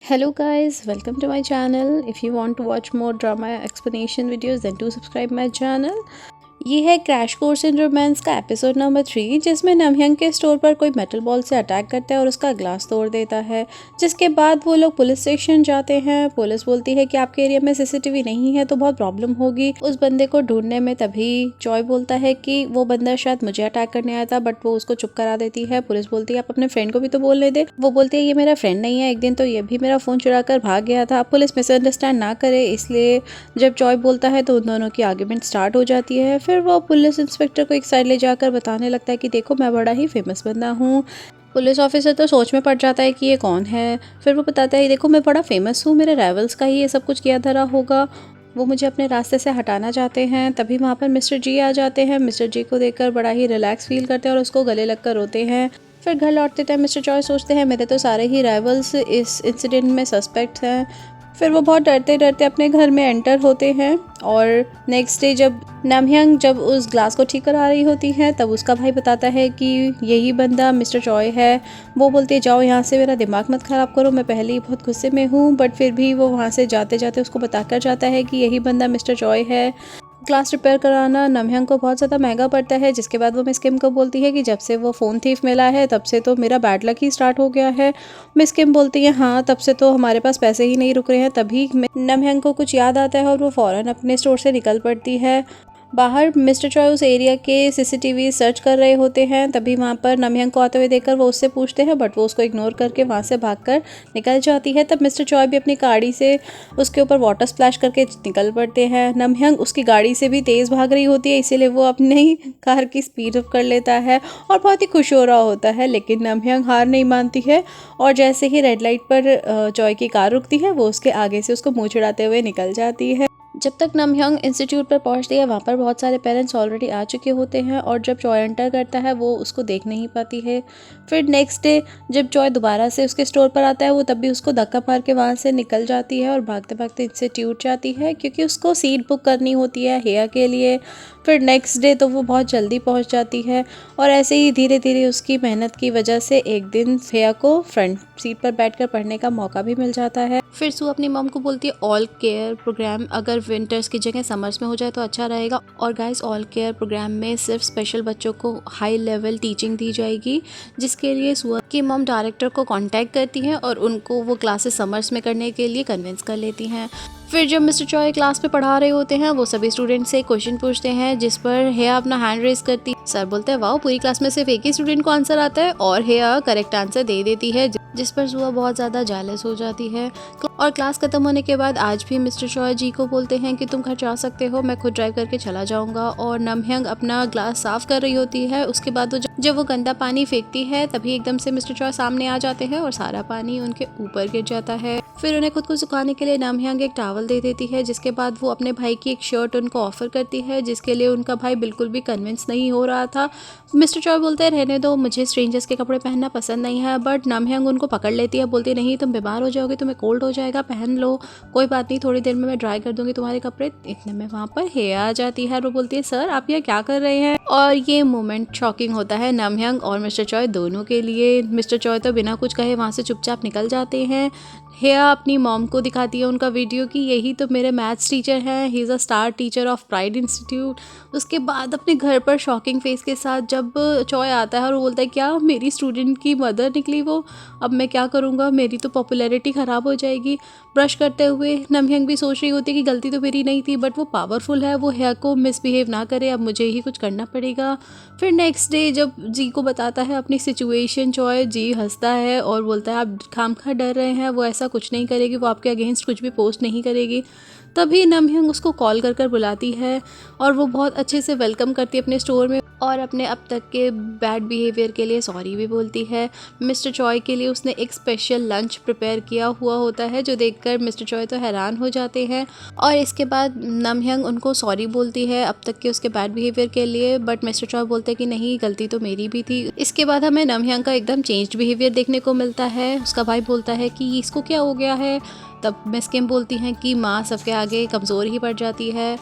Hello guys, welcome to my channel. If you want to watch more drama explanation videos then do subscribe my channel. ये है crash course in romance का episode number 3 जिसमें नमहंग के store पर कोई metal ball से attack करता है और उसका ग्लास तोड़ देता है। जिसके बाद वो लोग पुलिस स्टेशन जाते हैं। पुलिस बोलती है कि आपके एरिया में सीसीटीवी नहीं है तो बहुत प्रॉब्लम होगी उस बंदे को ढूंढने में। तभी जॉय बोलता है कि वो बंदा शायद मुझे अटैक करने आया था, बट वो उसको चुप करा देती है। पुलिस बोलती है आप अपने फ्रेंड को भी तो बोलने दे। वो बोलती है ये मेरा फ्रेंड नहीं है, एक दिन तो ये भी मेरा फोन चुरा कर भाग गया था। पुलिस मिसअंडरस्टैंड ना करे इसलिए जब जॉय बोलता है तो उन दोनों की आर्ग्यूमेंट स्टार्ट हो जाती है। फिर वो पुलिस इंस्पेक्टर को एक साइड ले जाकर बताने लगता है कि देखो मैं बड़ा ही फेमस बंदा हूँ। पुलिस ऑफिसर तो सोच में पड़ जाता है कि ये कौन है। फिर वो बताता है देखो मैं बड़ा फेमस हूँ, मेरे राइवल्स का ही ये सब कुछ किया धरा होगा, वो मुझे अपने रास्ते से हटाना चाहते हैं। तभी वहाँ पर मिस्टर जी आ जाते हैं। मिस्टर जी को देखकर बड़ा ही रिलैक्स फील करते हैं और उसको गले लगकर रोते हैं। फिर घर लौटते टाइम मिस्टर जॉय सोचते हैं मेरे तो सारे ही राइवल्स इस इंसिडेंट में सस्पेक्ट हैं। फिर वो बहुत डरते डरते अपने घर में एंटर होते हैं और नेक्स्ट डे जब नमहंग जब उस ग्लास को ठीक करा रही होती है तब उसका भाई बताता है कि यही बंदा मिस्टर जॉय है। वो बोलते जाओ यहाँ से, मेरा दिमाग मत ख़राब करो, मैं पहले ही बहुत गुस्से में हूँ। बट फिर भी वो वहाँ से जाते जाते उसको बताकर जाता है कि यही बंदा मिस्टर जॉय है। ग्लास रिपेयर कराना नमहंग को बहुत ज़्यादा महंगा पड़ता है। जिसके बाद वो मिस किम को बोलती है कि जब से वो फ़ोन थीफ मिला है तब से तो मेरा बैड लक ही स्टार्ट हो गया है। मिस किम बोलती है हाँ तब से तो हमारे पास पैसे ही नहीं रुक रहे हैं। तभी नमहंग को कुछ याद आता है और वो फ़ौरन अपने स्टोर से निकल पड़ती है। बाहर मिस्टर चॉय उस एरिया के सीसीटीवी सर्च कर रहे होते हैं। तभी वहाँ पर नमहंग को आते हुए देखकर वो उससे पूछते हैं, बट वो उसको इग्नोर करके वहाँ से भागकर निकल जाती है। तब मिस्टर चॉय भी अपनी गाड़ी से उसके ऊपर वाटर स्प्लैश करके निकल पड़ते हैं। नमहंग उसकी गाड़ी से भी तेज़ भाग रही होती है, इसीलिए वो अपनी कार की स्पीड अप कर लेता है और बहुत ही खुश हो रहा होता है। लेकिन नमहंग हार नहीं मानती है और जैसे ही रेड लाइट पर चॉय की कार रुकती है वो उसके आगे से उसको मुँह चिढ़ाते हुए निकल जाती है। जब तक नमहंग इंस्टीट्यूट पर पहुंचती है वहाँ पर बहुत सारे पेरेंट्स ऑलरेडी आ चुके होते हैं और जब जॉय एंटर करता है वो उसको देख नहीं पाती है। फिर नेक्स्ट डे जब जॉय दोबारा से उसके स्टोर पर आता है वो तब भी उसको धक्का मार के वहाँ से निकल जाती है और भागते भागते इंस्टीट्यूट जाती है क्योंकि उसको सीट बुक करनी होती है हेया के लिए। फिर नेक्स्ट डे तो वो बहुत जल्दी पहुंच जाती है और ऐसे ही धीरे धीरे उसकी मेहनत की वजह से एक दिन हेया को फ्रंट सीट पर बैठकर पढ़ने का मौका भी मिल जाता है। फिर सू अपनी मॉम को बोलती है ऑल केयर प्रोग्राम अगर विंटर्स की जगह समर्स में हो जाए तो अच्छा रहेगा। और गाइस ऑल केयर प्रोग्राम में सिर्फ स्पेशल बच्चों को हाई लेवल टीचिंग दी जाएगी, जिसके लिए सू की मॉम डायरेक्टर को कांटेक्ट करती हैं और उनको वो क्लासेस समर्स में करने के लिए कन्विंस कर लेती हैं। फिर जब मिस्टर चॉय क्लास में पढ़ा रहे होते हैं वो सभी स्टूडेंट से क्वेश्चन पूछते हैं जिस पर हेया अपना हैंड रेज करती। सर बोलते हैं वाओ पूरी क्लास में सिर्फ एक ही स्टूडेंट को आंसर आता है और हेया करेक्ट आंसर दे देती है, जिस पर सुआ बहुत ज़्यादा जेलस हो जाती है। और क्लास खत्म होने के बाद आज भी मिस्टर चॉय जी को बोलते हैं कि तुम घर जा सकते हो, मैं खुद ड्राइव करके चला जाऊंगा। और नमहंग अपना ग्लास साफ कर रही होती है। उसके बाद वो जब वो गंदा पानी फेंकती है तभी एकदम से मिस्टर चॉय सामने आ जाते हैं और सारा पानी उनके ऊपर गिर जाता है। फिर उन्हें खुद को सुखाने के लिए नमहंग एक टॉवल दे देती है। जिसके बाद वो अपने भाई की एक शर्ट उनको ऑफर करती है, जिसके लिए उनका भाई बिल्कुल भी कन्विंस नहीं हो रहा था। मिस्टर चॉय बोलते हैं रहने दो, मुझे स्ट्रेंजर्स के कपड़े पहनना पसंद नहीं है। बट नमहंग उनको पकड़ लेती है, बोलती नहीं तुम बीमार हो जाओगे, तुम्हें कोल्ड हो जाएगा, पहन लो, कोई बात नहीं, थोड़ी देर में मैं ड्राई कर दूंगी तुम्हारे कपड़े। इतने में वहाँ पर हेया आ जाती है और वो बोलती है सर आप ये क्या कर रहे हैं। और ये मोमेंट शॉकिंग होता है नमहंग और मिस्टर चॉय दोनों के लिए। मिस्टर चॉय तो बिना कुछ कहे वहाँ से चुपचाप निकल जाते हैं। हेया अपनी मॉम को दिखाती है उनका वीडियो कि यही तो मेरे मैथ्स टीचर हैं, he is a star teacher of pride institute. उसके बाद अपने घर पर शॉकिंग फेस के साथ जब चॉय आता है और वो बोलता है क्या मेरी स्टूडेंट की मदर निकली वो, अब मैं क्या करूँगा, मेरी तो पॉपुलैरिटी ख़राब हो जाएगी। ब्रश करते हुए नमहंग भी सोच रही होती है कि गलती तो मेरी नहीं थी, बट वो पावरफुल है, वो हेया को मिसबिहेव ना करे, अब मुझे ही कुछ करना पड़ेगा। फिर नेक्स्ट डे जब जी को बताता है अपनी सिचुएशन चॉय, जी हंसता है और बोलता है आप खामखा डर रहे हैं, वो ऐसा कुछ नहीं करेगी, वो आपके अगेंस्ट कुछ भी पोस्ट नहीं करेगी। तभी नमहंग उसको कॉल कर कर बुलाती है और वो बहुत अच्छे से वेलकम करती है अपने स्टोर में और अपने अब तक के बैड बिहेवियर के लिए सॉरी भी बोलती है। मिस्टर चॉय के लिए उसने एक स्पेशल लंच प्रिपेयर किया हुआ होता है जो देखकर मिस्टर चॉय तो हैरान हो जाते हैं। और इसके बाद नमहंग उनको सॉरी बोलती है अब तक के उसके बैड बिहेवियर के लिए, बट मिस्टर चॉय बोलते हैं कि नहीं गलती तो मेरी भी थी। इसके बाद हमें नमहंग का एकदम चेंज्ड बिहेवियर देखने को मिलता है। उसका भाई बोलता है कि इसको क्या हो गया है। तब मिस किम बोलती हैं कि माँ सबके आगे कमज़ोर ही पड़ जाती है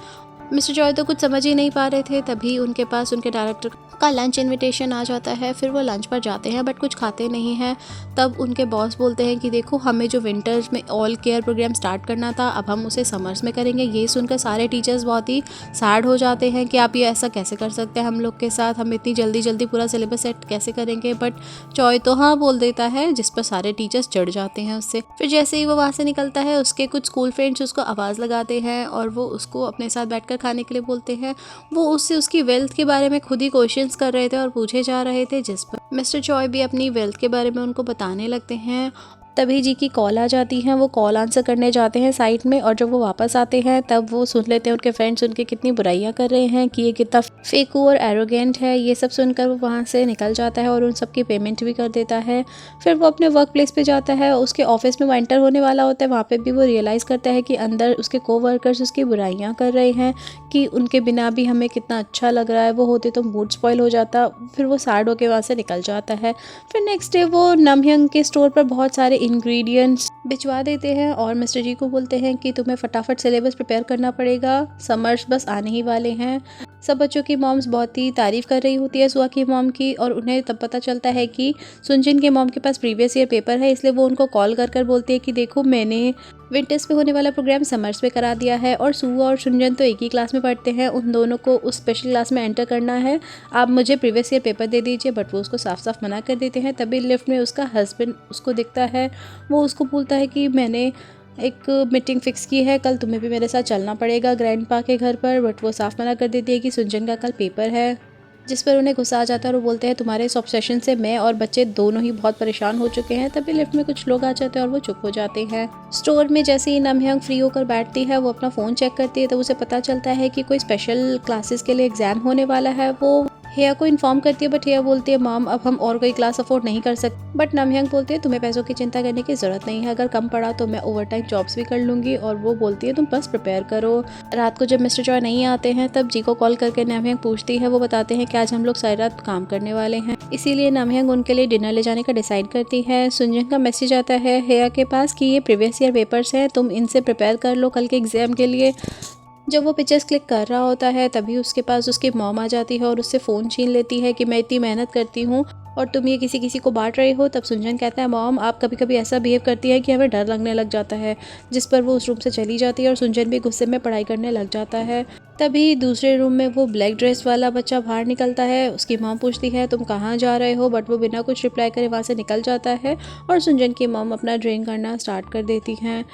मिस्टर जॉय तो कुछ समझ ही नहीं पा रहे थे, तभी उनके पास उनके डायरेक्टर का लंच इनविटेशन आ जाता है। फिर वो लंच पर जाते हैं बट कुछ खाते नहीं हैं। तब उनके बॉस बोलते हैं कि देखो, हमें जो विंटर्स में ऑल केयर प्रोग्राम स्टार्ट करना था, अब हम उसे समर्स में करेंगे। ये सुनकर सारे टीचर्स बहुत ही सैड हो जाते हैं कि आप ये ऐसा कैसे कर सकते हैं हम लोग के साथ, हम इतनी जल्दी जल्दी पूरा सिलेबस सेट कैसे करेंगे। बट जॉय तो हाँ बोल देता है, जिस पर सारे टीचर्स चढ़ जाते हैं उससे। फिर जैसे ही वो वहाँ से निकलता है, उसके कुछ स्कूल फ्रेंड्स उसको आवाज़ लगाते हैं और वो उसको अपने साथ बैठकर खाने के लिए बोलते हैं। वो उससे उसकी वेल्थ के बारे में खुद ही क्वेश्चंस कर रहे थे और पूछे जा रहे थे, जिस पर मिस्टर जॉय भी अपनी वेल्थ के बारे में उनको बताने लगते हैं। तभी जी की कॉल आ जाती है। वो कॉल आंसर करने जाते हैं साइड में, और जब वो वापस आते हैं तब वो सुन लेते हैं उनके फ्रेंड्स उनकी कितनी बुराइयां कर रहे हैं कि ये कितना फेकू और एरोगेंट है। ये सब सुनकर वो वहाँ से निकल जाता है और उन सबकी पेमेंट भी कर देता है। फिर वो अपने वर्क प्लेस पे जाता है। उसके ऑफिस में वो एंटर होने वाला होता है, वहाँ पे भी वो रियलाइज़ करता है कि अंदर उसके कोवर्कर्स उसकी बुराइयाँ कर रहे हैं कि उनके बिना भी हमें कितना अच्छा लग रहा है, वो होते तो मूड स्पॉइल हो जाता। फिर वो सैड होकर वहाँ से निकल जाता है। फिर नेक्स्ट डे वो नमहंग के स्टोर पर बहुत सारे इंग्रेडिएंट्स भिजवा देते हैं और मिस्टर जी को बोलते हैं कि तुम्हें फटाफट सिलेबस प्रिपेयर करना पड़ेगा, समर्स बस आने ही वाले हैं। सब बच्चों की मॉम्स बहुत ही तारीफ कर रही होती है सुआ की मॉम की, और उन्हें तब पता चलता है कि सुनजिन के मॉम के पास प्रीवियस ईयर पेपर है, इसलिए वो उनको कॉल कर कर बोलती है कि देखो, मैंने विंटर्स पे होने वाला प्रोग्राम समर्स पे करा दिया है और सुआ और सुनजन तो एक ही क्लास में पढ़ते हैं, उन दोनों को उस स्पेशल क्लास में एंटर करना है, आप मुझे प्रीवियस ईयर पेपर दे दीजिए। बट वो उसको साफ साफ मना कर देते हैं। तभी लिफ्ट में उसका हस्बैंड उसको दिखता है। वो उसको बोलता है कि मैंने एक मीटिंग फिक्स की है, कल तुम्हें भी मेरे साथ चलना पड़ेगा ग्रैंडपा के घर पर। बट वो साफ मना कर देती है कि सुनजन का कल पेपर है, जिस पर उन्हें गुस्सा आ जाता है और वो बोलते हैं तुम्हारे इस ऑब्सेशन से मैं और बच्चे दोनों ही बहुत परेशान हो चुके हैं। तभी लिफ्ट में कुछ लोग आ जाते हैं और वो चुप हो जाते हैं। स्टोर में जैसे ही नमहंग फ्री होकर बैठती है, वो अपना फ़ोन चेक करती है तो उसे पता चलता है कि कोई स्पेशल क्लासेस के लिए एग्जाम होने वाला है। वो हेया को इन्फॉर्म करती है बट हेया बोलती है मॉम, अब हम और कोई क्लास अफोर्ड नहीं कर सकते। बट नमहंग बोलती है तुम्हें पैसों की चिंता करने की ज़रूरत नहीं है, अगर कम पड़ा तो मैं ओवर टाइम जॉब्स भी कर लूँगी। और वो बोलती है तुम बस प्रिपेयर करो। रात को जब मिस्टर जॉय नहीं आते हैं तब जी को कॉल करके नमहंग पूछती है। वो बताते हैं कि आज हम लोग सारी रात काम करने वाले हैं, इसीलिए नमहंग उनके लिए डिनर ले जाने का डिसाइड करती है। सुनजन का मैसेज आता है हेया के पास कि ये प्रीवियस ईयर पेपर्स हैं, तुम इनसे प्रिपेयर कर लो कल के एग्जाम के लिए। जब वो पिक्चर्स क्लिक कर रहा होता है तभी उसके पास उसकी मॉम आ जाती है और उससे फ़ोन छीन लेती है कि मैं इतनी मेहनत करती हूँ और तुम ये किसी किसी को बांट रहे हो। तब सुनजन कहता है मॉम, आप कभी कभी ऐसा बिहेव करती है कि हमें डर लगने लग जाता है। जिस पर वो उस रूम से चली जाती है और सुनजन भी गुस्से में पढ़ाई करने लग जाता है। तभी दूसरे रूम में वो ब्लैक ड्रेस वाला बच्चा बाहर निकलता है। उसकी मॉम पूछती है तुम कहाँ जा रहे हो, बट वो बिना कुछ रिप्लाई करे वहाँ से निकल जाता है और सुनजन की मॉम अपना ड्रिंक करना स्टार्ट कर देती हैं।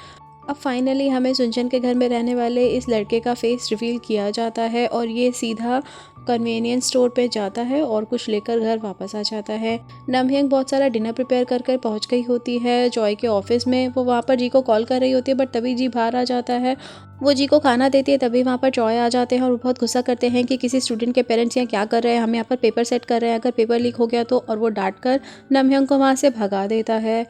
अब फाइनली हमें सुनजन के घर में रहने वाले इस लड़के का फेस रिवील किया जाता है और ये सीधा कन्वीनियंस स्टोर पे जाता है और कुछ लेकर घर वापस आ जाता है। नमहंग बहुत सारा डिनर प्रिपेयर कर कर पहुँच गई होती है जॉय के ऑफिस में। वो वहाँ पर जी को कॉल कर रही होती है बट तभी जी बाहर आ जाता है। वो जी को खाना देती है, तभी वहाँ पर जॉय आ जाते हैं और वो बहुत गुस्सा करते हैं कि किसी स्टूडेंट के पेरेंट्स यहाँ क्या कर रहे हैं, हम यहाँ पर पेपर सेट कर रहे हैं, अगर पेपर लीक हो गया तो। और वो डांट कर नमहंग को वहाँ से भगा देता है।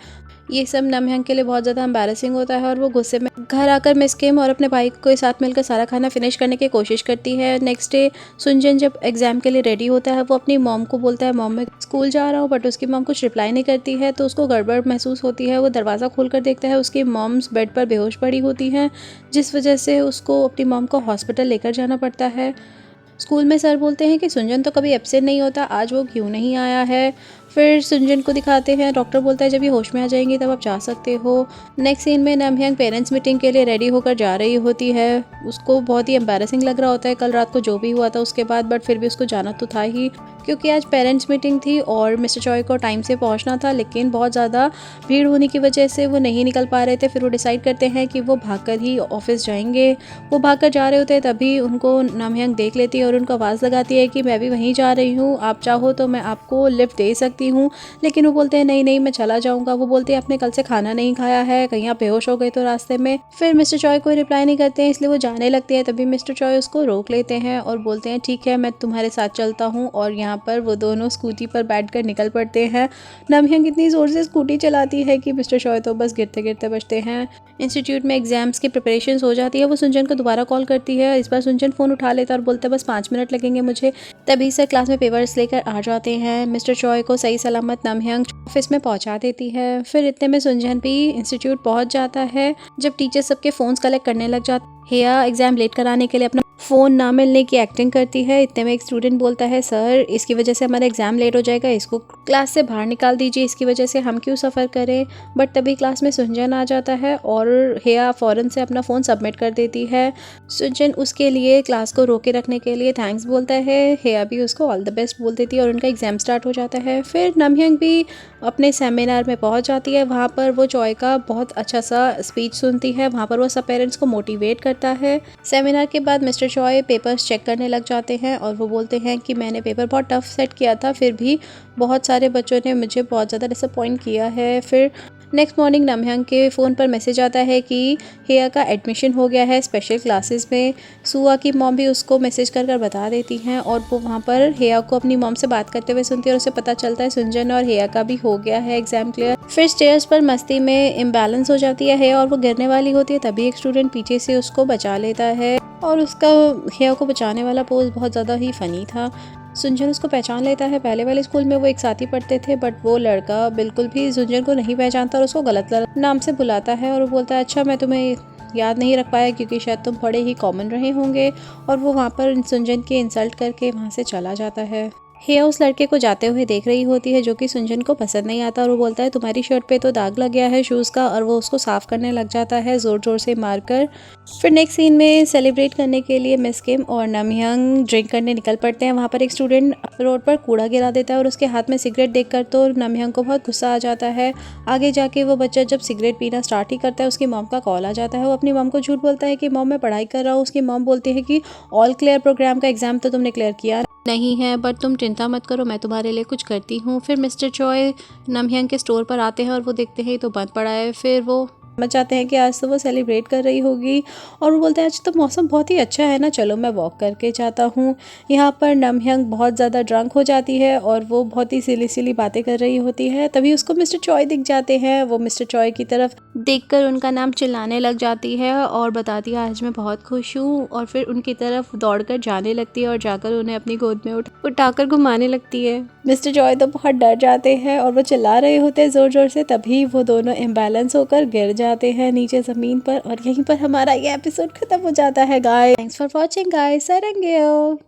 ये सब नमहंग के लिए बहुत ज़्यादा एम्बैरेसिंग होता है और वो गुस्से में घर आकर मिस किम और अपने भाई के साथ मिलकर सारा खाना फिनिश करने की कोशिश करती है। नेक्स्ट डे सुनजन जब एग्जाम के लिए रेडी होता है, वो अपनी मॉम को बोलता है मॉम मैं स्कूल जा रहा हूँ, बट उसकी मॉम कुछ रिप्लाई नहीं करती है तो उसको गड़बड़ महसूस होती है। वो दरवाज़ा खोल कर देखता है, उसकी मॉम्स बेड पर बेहोश पड़ी होती हैं, जिस वजह से उसको अपनी मॉम को हॉस्पिटल लेकर जाना पड़ता है। स्कूल में सर बोलते हैं कि सुनजन तो कभी एब्सेंट नहीं होता, आज वो क्यों नहीं आया है। फिर सुनजन को दिखाते हैं, डॉक्टर बोलता है जब ये होश में आ जाएंगी तब आप जा सकते हो। नेक्स्ट सीन में नमहंग पेरेंट्स मीटिंग के लिए रेडी होकर जा रही होती है। उसको बहुत ही एम्बैरेसिंग लग रहा होता है कल रात को जो भी हुआ था उसके बाद, बट फिर भी उसको जाना तो था ही क्योंकि आज पेरेंट्स मीटिंग थी और मिस्टर जॉय को टाइम से पहुंचना था, लेकिन बहुत ज़्यादा भीड़ होने की वजह से वो नहीं निकल पा रहे थे। फिर वो डिसाइड करते हैं कि वो भागकर ही ऑफिस जाएंगे। वो भागकर जा रहे होते हैं तभी उनको नमहंग देख लेती है और उनको आवाज़ लगाती है कि मैं भी वहीं जा रही हूँ, आप चाहो तो मैं आपको लिफ्ट दे सकती हूँ। लेकिन वो बोलते हैं नहीं नहीं मैं चला जाऊँगा। वो बोलते हैं आपने कल से खाना नहीं खाया है, कहीं आप बेहोश हो गए तो रास्ते में। फिर मिस्टर जॉय कोई रिप्लाई नहीं करते हैं, इसलिए वो जाने लगते हैं। तभी मिस्टर जॉय उसको रोक लेते हैं और बोलते हैं ठीक है मैं तुम्हारे साथ चलता हूँ। और यहाँ पर वो दोनों स्कूटी पर बैठकर निकल पड़ते हैं। नमहंग इतनी ज़ोर से स्कूटी चलाती है कि मिस्टर जॉय तो बस गिरते गिरते बचते हैं। इंस्टीट्यूट में एग्जाम्स की प्रिपरेशंस हो जाती है। वो सुनजन को दोबारा कॉल करती है, इस बार सुनजन फ़ोन उठा लेता है और बोलता है बस 5 मिनट लगेंगे मुझे। तभी सर क्लास में पेपर्स लेकर आ जाते हैं। मिस्टर जॉय को सही सलामत नमहंग ऑफिस में पहुंचा देती है। फिर इतने में सुनजन भी इंस्टीट्यूट पहुंच जाता है। जब टीचर सबके फ़ोन्स कलेक्ट करने लग जाते, हेया एग्जाम लेट कराने के लिए अपना फ़ोन ना मिलने की एक्टिंग करती है। इतने में एक स्टूडेंट बोलता है, सर इसकी वजह से हमारा एग्ज़ाम लेट हो जाएगा, इसको क्लास से बाहर निकाल दीजिए, इसकी वजह से हम क्यों सफ़र करें। बट तभी क्लास में सुंजन आ जाता है और हेया फ़ौरन से अपना फ़ोन सबमिट कर देती है। सुंजन उसके लिए क्लास को रोके रखने के लिए थैंक्स बोलता है। हेया भी उसको ऑल द बेस्ट बोल देती है और उनका एग्ज़ाम स्टार्ट हो जाता है। फिर नमहंग भी अपने सेमिनार में पहुंच जाती है। वहाँ पर वो चॉय का बहुत अच्छा सा स्पीच सुनती है। वहाँ पर वो सब पेरेंट्स को मोटिवेट करता है। सेमिनार के बाद मिस्टर चॉय पेपर्स चेक करने लग जाते हैं और वो बोलते हैं कि मैंने पेपर बहुत टफ सेट किया था, फिर भी बहुत सारे बच्चों ने मुझे बहुत ज़्यादा डिसअपॉइंट किया है। फिर नेक्स्ट मॉर्निंग नमहंग के फ़ोन पर मैसेज आता है कि हेया का एडमिशन हो गया है स्पेशल क्लासेस में। सुआ की मॉम भी उसको मैसेज कर कर बता देती हैं और वो वहाँ पर हेया को अपनी मॉम से बात करते हुए सुनती है और उसे पता चलता है सुंजन और हेया का भी हो गया है एग्ज़ाम क्लियर। फिर स्टेयर्स पर मस्ती में इम्बैलेंस हो जाती है हेया और वो गिरने वाली होती है, तभी एक स्टूडेंट पीछे से उसको बचा लेता है और उसका हेया को बचाने वाला पोज बहुत ज़्यादा ही फ़नी था। सुंजन उसको पहचान लेता है। पहले वाले स्कूल में वो एक साथ ही पढ़ते थे, बट वो लड़का बिल्कुल भी सुंजन को नहीं पहचानता और उसको गलत नाम से बुलाता है और वो बोलता है, अच्छा मैं तुम्हें याद नहीं रख पाया क्योंकि शायद तुम बड़े ही कॉमन रहे होंगे। और वो वहाँ पर सुंजन की इंसल्ट करके वहाँ से चला जाता है। हेया उस लड़के को जाते हुए देख रही होती है जो कि सुंजन को पसंद नहीं आता और वो बोलता है, तुम्हारी शर्ट पे तो दाग लग गया है शूज़ का, और वो उसको साफ़ करने लग जाता है ज़ोर ज़ोर से मारकर। फिर नेक्स्ट सीन में सेलिब्रेट करने के लिए मिस किम और नमहंग ड्रिंक करने निकल पड़ते हैं। वहाँ पर एक स्टूडेंट रोड पर कूड़ा गिरा देता है और उसके हाथ में सिगरेट देखकर तो नमहंग को बहुत गुस्सा आ जाता है। आगे जाके वो बच्चा जब सिगरेट पीना स्टार्ट ही करता है उसकी मॉम का कॉल आ जाता है। वो अपनी मॉम को झूठ बोलता है कि मॉम मैं पढ़ाई कर रहा हूँ। उसकी मॉम बोलती है कि ऑल क्लियर प्रोग्राम का एग्ज़ाम तो तुमने क्लियर किया नहीं है, बट तुम चिंता मत करो, मैं तुम्हारे लिए कुछ करती हूँ। फिर मिस्टर चॉय नमहंग के स्टोर पर आते हैं और वो देखते हैं ये तो बंद पड़ा है। फिर वो समझ जाते हैं कि आज तो वो सेलिब्रेट कर रही होगी और वो बोलते हैं आज तो मौसम बहुत ही अच्छा है ना, चलो मैं वॉक करके जाता हूँ। यहाँ पर नमहंग बहुत ज़्यादा ड्रंक हो जाती है और वो बहुत ही सिली सिली बातें कर रही होती है। तभी उसको मिस्टर चॉय दिख जाते हैं। वो मिस्टर चॉय की तरफ देखकर उनका नाम चिल्लाने लग जाती है और बताती है आज मैं बहुत खुश हूँ, और फिर उनकी तरफ दौड़कर जाने लगती है और जाकर उन्हें अपनी गोद में उठाकर घुमाने लगती है। मिस्टर चॉय तो बहुत डर जाते हैं और वो चिल्ला रहे होते हैं ज़ोर ज़ोर से, तभी वो दोनों इम्बैलेंस होकर गिर जाते हैं नीचे ज़मीन पर और यहीं पर हमारा ये एपिसोड ख़त्म हो जाता है guys. Thanks for watching guys. सारंगेओ।